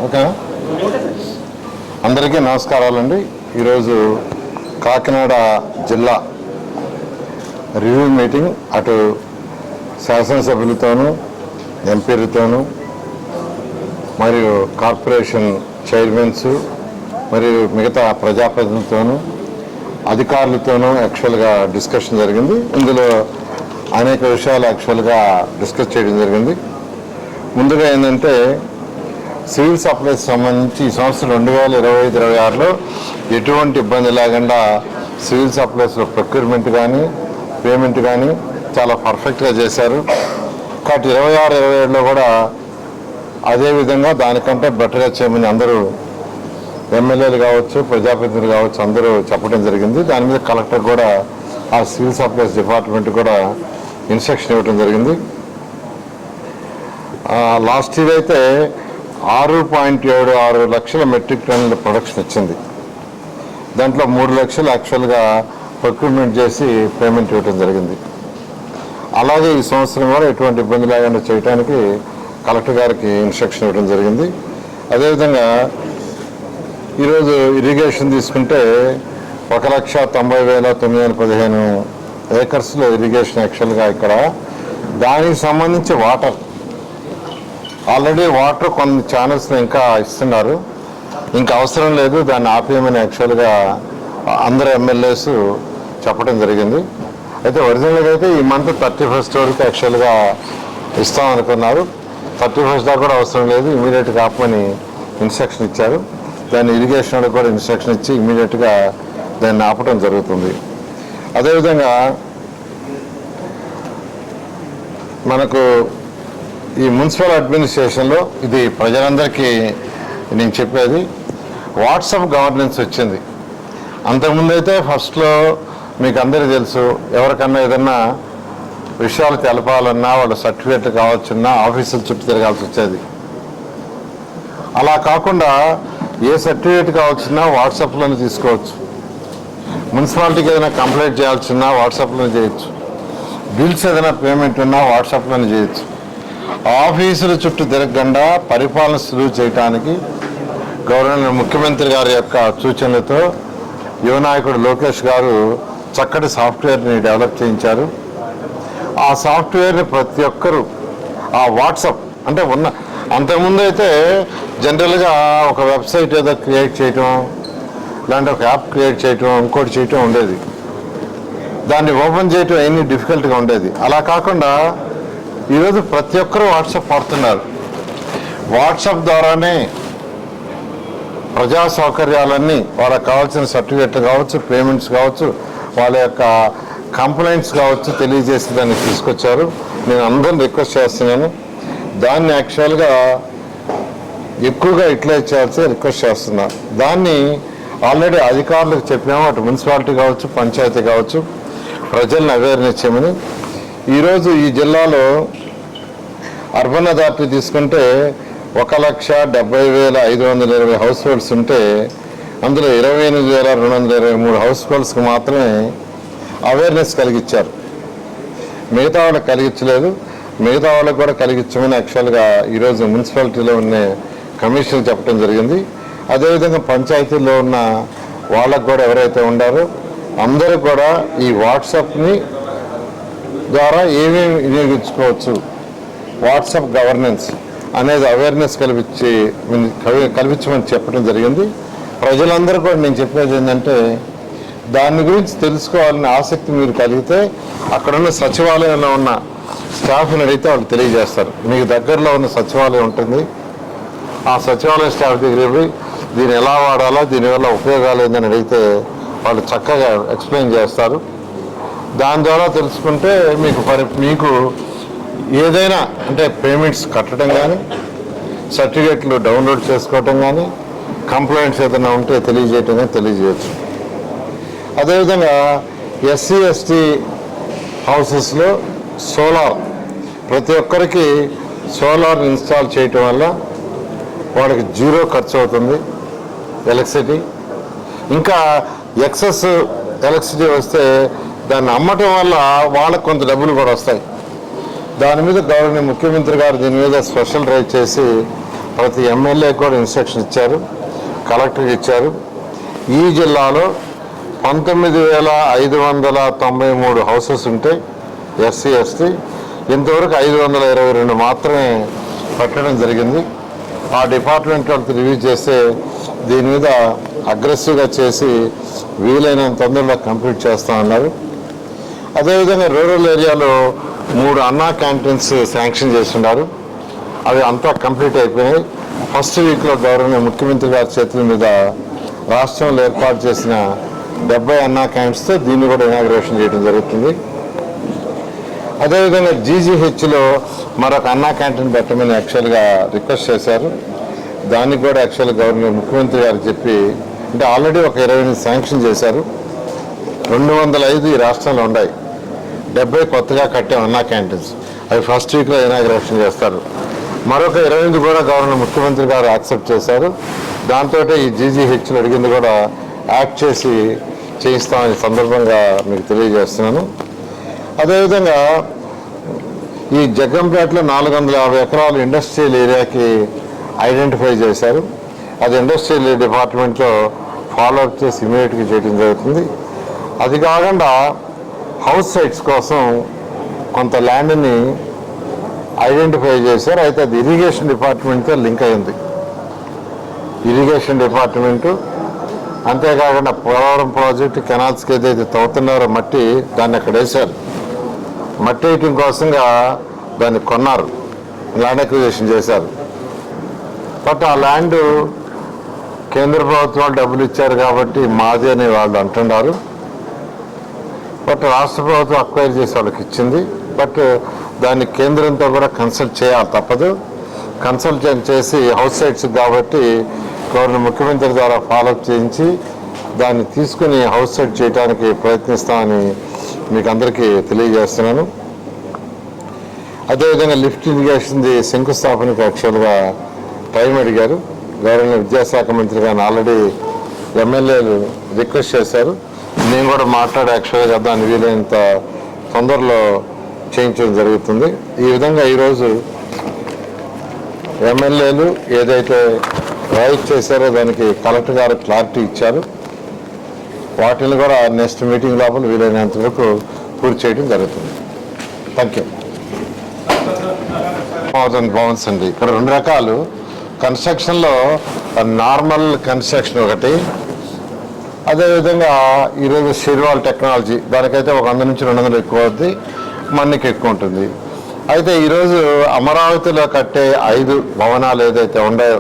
Okay, అందరికీ నమస్కారాలండి. ఈరోజు కాకినాడ జిల్లా రివ్యూ మీటింగ్ అటు శాసనసభ్యులతోనూ ఎంపీలతోనూ మరియు కార్పొరేషన్ చైర్మన్స్ మరియు మిగతా ప్రజాప్రతినిధులతోనూ అధికారులతోనూ యాక్చువల్గా డిస్కషన్ జరిగింది. ఇందులో అనేక విషయాలు యాక్చువల్గా డిస్కస్ చేయడం జరిగింది. ముందుగా ఏంటంటే సివిల్ సప్లైస్ సంబంధించి ఈ సంవత్సరం 2025-26లో ఎటువంటి ఇబ్బంది లేకుండా సివిల్ సప్లైస్లో ప్రొక్యూర్మెంట్ కానీ పేమెంట్ కానీ చాలా పర్ఫెక్ట్గా చేశారు. కాబట్టి 26-27లో కూడా అదేవిధంగా దానికంటే బెటర్గా చేయమని అందరూ ఎమ్మెల్యేలు కావచ్చు, ప్రజాప్రతినిధులు కావచ్చు, అందరూ చెప్పడం జరిగింది. దాని మీద కలెక్టర్ కూడా ఆ సివిల్ సప్లైస్ డిపార్ట్మెంట్ కూడా ఇన్స్ట్రక్షన్ ఇవ్వడం జరిగింది. లాస్ట్ ఇయర్ అయితే 6.76 లక్షల మెట్రిక్ టన్నుల ప్రొడక్షన్ వచ్చింది. దాంట్లో 3 లక్షలు యాక్చువల్గా ప్రొక్యూర్మెంట్ చేసి పేమెంట్ ఇవ్వడం జరిగింది. అలాగే ఈ సంవత్సరం కూడా ఎటువంటి ఇబ్బంది లేకుండా చేయడానికి కలెక్టర్ గారికి ఇన్స్ట్రక్షన్ ఇవ్వడం జరిగింది. అదేవిధంగా ఈరోజు ఇరిగేషన్ తీసుకుంటే 1,90,915 ఏకర్స్లో ఇరిగేషన్ యాక్చువల్గా ఇక్కడ దానికి సంబంధించి వాటర్ ఆల్రెడీ కొన్ని ఛానల్స్ని ఇంకా ఇస్తున్నారు, ఇంకా అవసరం లేదు దాన్ని ఆపేయమని యాక్చువల్గా అందరు ఎమ్మెల్యేస్ చెప్పడం జరిగింది. అయితే ఒరిజినల్గా అయితే ఈ మంత్ 31st వరకు యాక్చువల్గా ఇస్తామనుకున్నారు. 31st దాకా కూడా అవసరం లేదు, ఇమీడియట్గా ఆపమని ఇన్స్ట్రక్షన్ ఇచ్చారు. దాన్ని ఇరిగేషన్ కూడా ఇన్స్ట్రక్షన్ ఇచ్చి ఇమీడియట్గా దాన్ని ఆపడం జరుగుతుంది. అదేవిధంగా మనకు ఈ మున్సిపల్ అడ్మినిస్ట్రేషన్లో ఇది ప్రజలందరికీ నేను చెప్పేది, వాట్సాప్ గవర్నెన్స్ వచ్చింది. అంతకుముందు అయితే ఫస్ట్లో మీకు అందరికీ తెలుసు, ఎవరికన్నా ఏదన్నా విషయాలు తెలపాలన్నా వాళ్ళ సర్టిఫికేట్లు కావచ్చున్నా ఆఫీసుల చుట్టూ తిరగాల్సి వచ్చేది. అలా కాకుండా ఏ సర్టిఫికేట్ కావచ్చున్నా వాట్సాప్లోనే తీసుకోవచ్చు. మున్సిపాలిటీకి ఏదైనా కంప్లైంట్ చేయాల్సిన్నా వాట్సాప్లోనే చేయొచ్చు. బిల్స్ ఏదైనా పేమెంట్ ఉన్నా వాట్సాప్లోనే చేయొచ్చు. ఆఫీసుల చుట్టూ తిరగకుండా పరిపాలన సులువు చేయడానికి గవర్నర్ ముఖ్యమంత్రి గారి యొక్క సూచనలతో యువ నాయకుడు లోకేష్ గారు చక్కటి సాఫ్ట్వేర్ని డెవలప్ చేయించారు. ఆ సాఫ్ట్వేర్ని ప్రతి ఒక్కరూ ఆ వాట్సాప్ అంటే అంతకుముందు అయితే జనరల్గా ఒక వెబ్సైట్ ఏదో క్రియేట్ చేయటం, ఇలాంటి ఒక యాప్ క్రియేట్ చేయటం, ఇంకోటి చేయటం ఉండేది. దాన్ని ఓపెన్ చేయటం ఎన్ని డిఫికల్ట్గా ఉండేది. అలా కాకుండా ఈరోజు ప్రతి ఒక్కరూ వాట్సాప్ వాడుతున్నారు. వాట్సాప్ ద్వారానే ప్రజా సౌకర్యాలన్నీ వాళ్ళకి కావాల్సిన సర్టిఫికేట్లు కావచ్చు, పేమెంట్స్ కావచ్చు, వాళ్ళ యొక్క కంప్లైంట్స్ కావచ్చు తెలియజేసి దాన్ని తీసుకొచ్చారు. నేను అందరిని రిక్వెస్ట్ చేస్తున్నాను, దాన్ని యాక్చువల్గా ఎక్కువగా యూటిలైజ్ చేయాల్సి రిక్వెస్ట్ చేస్తున్నా. దాన్ని ఆల్రెడీ అధికారులకు చెప్పాము, అటు మున్సిపాలిటీ కావచ్చు, పంచాయతీ కావచ్చు, ప్రజల్ని అవేర్నెస్ చేయమని. ఈరోజు ఈ జిల్లాలో అర్బన్ అథారిటీ తీసుకుంటే 1,70,520 హౌస్ హోల్డ్స్ ఉంటే అందులో 28,223 హౌస్ హోల్డ్స్కి మాత్రమే అవేర్నెస్ కలిగించారు. మిగతా వాళ్ళకి కలిగించలేదు. మిగతా వాళ్ళకి కూడా కలిగించమని యాక్చువల్గా ఈరోజు మున్సిపాలిటీలో ఉన్న కమిషనర్ చెప్పడం జరిగింది. అదేవిధంగా పంచాయతీల్లో ఉన్న వాళ్ళకు కూడా ఎవరైతే ఉండారో అందరూ కూడా ఈ వాట్సాప్ని ద్వారా ఏమేమి వినియోగించుకోవచ్చు, వాట్సాప్ గవర్నెన్స్ అనేది అవేర్నెస్ కల్పించమని చెప్పడం జరిగింది. ప్రజలందరూ కూడా నేను చెప్పేది ఏంటంటే దాని గురించి తెలుసుకోవాలనే ఆసక్తి మీరు కలిగితే అక్కడున్న సచివాలయంలో ఉన్న స్టాఫ్ని అడిగితే వాళ్ళు తెలియజేస్తారు. మీకు దగ్గరలో ఉన్న సచివాలయం ఉంటుంది, ఆ సచివాలయం స్టాఫ్ దగ్గర పోయి దీన్ని ఎలా వాడాలో, దీనివల్ల ఉపయోగాలు ఏందని అడిగితే వాళ్ళు చక్కగా ఎక్స్ప్లెయిన్ చేస్తారు. దాని ద్వారా తెలుసుకుంటే మీకు ఏదైనా అంటే పేమెంట్స్ కట్టడం కానీ, సర్టిఫికేట్లు డౌన్లోడ్ చేసుకోవటం కానీ, కంప్లైంట్స్ ఏదైనా ఉంటే తెలియజేయటం కానీ తెలియజేయచ్చు. అదేవిధంగా ఎస్సీ ఎస్టీ హౌసెస్లో సోలార్ ప్రతి ఒక్కరికి సోలార్ ఇన్స్టాల్ చేయటం వల్ల వాళ్ళకి 0 ఖర్చు అవుతుంది ఎలక్ట్రిసిటీ. ఇంకా ఎక్సెస్ ఎలక్ట్రిసిటీ వస్తే దాన్ని అమ్మటం వల్ల వాళ్ళకు కొంత డబ్బులు కూడా వస్తాయి. దాని మీద గవర్నర్ ముఖ్యమంత్రి గారు దీని మీద స్పెషల్ డ్రైవ్ చేసి ప్రతి ఎమ్మెల్యే కూడా ఇన్స్ట్రక్షన్ ఇచ్చారు, కలెక్టర్కి ఇచ్చారు. ఈ జిల్లాలో 19,593 హౌసెస్ ఉంటాయి ఎస్సీ ఎస్టీ. ఇంతవరకు 522 మాత్రమే పెట్టడం జరిగింది. ఆ డిపార్ట్మెంట్ వాళ్ళతో రివ్యూ చేస్తే దీని మీద అగ్రెసివ్గా చేసి వీలైనంత తొందరగా కంప్లీట్ చేస్తామన్నారు. అదేవిధంగా రూరల్ ఏరియాలో 3 అన్నా క్యాంటీన్స్ శాంక్షన్ చేస్తున్నారు. అవి అంతా కంప్లీట్ అయిపోయినాయి. ఫస్ట్ వీక్లో గౌరవనీయ ముఖ్యమంత్రి గారి చేతుల మీద రాష్ట్రంలో ఏర్పాటు చేసిన 70 అన్నా క్యాంటీన్స్తో దీన్ని కూడా ఇనాగ్రేషన్ చేయడం జరుగుతుంది. అదేవిధంగా జీజీహెచ్లో మరొక అన్నా క్యాంటీన్ పెట్టమని యాక్చువల్గా రిక్వెస్ట్ చేశారు. దానికి కూడా యాక్చువల్గా గవర్నర్ ముఖ్యమంత్రి గారు చెప్పి, అంటే ఆల్రెడీ ఒక 28 శాంక్షన్ చేశారు. 205 ఈ రాష్ట్రంలో ఉన్నాయి. 70 కొత్తగా కట్టే అన్నా క్యాంటీన్స్, అవి ఫస్ట్ వీక్లో ఇనాగ్రేషన్ చేస్తారు. మరొక 28 కూడా గవర్నర్ ముఖ్యమంత్రి గారు యాక్సెప్ట్ చేశారు. దాంతో ఈ జీజీహెచ్లు అడిగింది కూడా యాక్ట్ చేసి చేయిస్తామని సందర్భంగా మీకు తెలియజేస్తున్నాను. అదేవిధంగా ఈ జగ్గంపేటలో 450 ఎకరాలు ఇండస్ట్రియల్ ఏరియాకి ఐడెంటిఫై చేశారు. అది ఇండస్ట్రియల్ డిపార్ట్మెంట్లో ఫాలోఅప్ చేసి ఇమీడియట్గా చేయడం జరుగుతుంది. అది కాకుండా హౌస్ సైట్స్ కోసం కొంత ల్యాండ్ని ఐడెంటిఫై చేశారు. అయితే అది ఇరిగేషన్ డిపార్ట్మెంట్తో లింక్ అయింది. ఇరిగేషన్ డిపార్ట్మెంటు అంతేకాకుండా పోలవరం ప్రాజెక్టు కెనాల్స్కి ఏదైతే తవ్వుతున్నారో మట్టి, దాన్ని అక్కడ వేశారు. మట్టి వేయటం కోసంగా దాన్ని కొన్నారు, ల్యాండ్ అక్విజిషన్ చేశారు. బట్ ఆ ల్యాండ్ కేంద్ర ప్రభుత్వం డబ్బులు ఇచ్చారు కాబట్టి మాది అని వాళ్ళు అంటున్నారు. బట్ రాష్ట్ర ప్రభుత్వం అక్వైర్ చేసి వాళ్ళకి ఇచ్చింది. బట్ దాన్ని కేంద్రంతో కూడా కన్సల్ట్ చేయాలి, తప్పదు. కన్సల్ట్ చేసి హౌస్ సైట్స్ కాబట్టి గవర్నర్ ముఖ్యమంత్రి ద్వారా ఫాలోఅప్ చేయించి దాన్ని తీసుకుని హౌస్ సైట్ చేయడానికి ప్రయత్నిస్తామని మీకు అందరికీ తెలియజేస్తున్నాను. అదేవిధంగా లిఫ్ట్ ఇరిగేషన్ది శంకుస్థాపనకి యాక్చువల్గా టైం అడిగారు. గవర్నర్ విద్యాశాఖ మంత్రి గారిని ఆల్రెడీ ఎమ్మెల్యేలు రిక్వెస్ట్ చేశారు. నేను కూడా మాట్లాడి యాక్చువల్గా దాన్ని వీలైనంత తొందరలో చేయించడం జరుగుతుంది. ఈ విధంగా ఈరోజు ఎమ్మెల్యేలు ఏదైతే రైట్ చేశారో దానికి కలెక్టర్ గారు క్లారిటీ ఇచ్చారు. వాటిని కూడా నెక్స్ట్ మీటింగ్ లోపల వీలైనంత వరకు పూర్తి చేయడం జరుగుతుంది. Thank you. భవన్స్ అండి, ఇక్కడ 2 రకాలు కన్స్ట్రక్షన్లో నార్మల్ కన్స్ట్రక్షన్ ఒకటి, అదేవిధంగా ఈరోజు షిర్వాల్ టెక్నాలజీ, దానికైతే 100 నుంచి 200 ఎక్కువ అవుద్ది, మన్నికి ఎక్కువ ఉంటుంది. అయితే ఈరోజు అమరావతిలో కట్టే 5 భవనాలు ఏదైతే ఉన్నాయో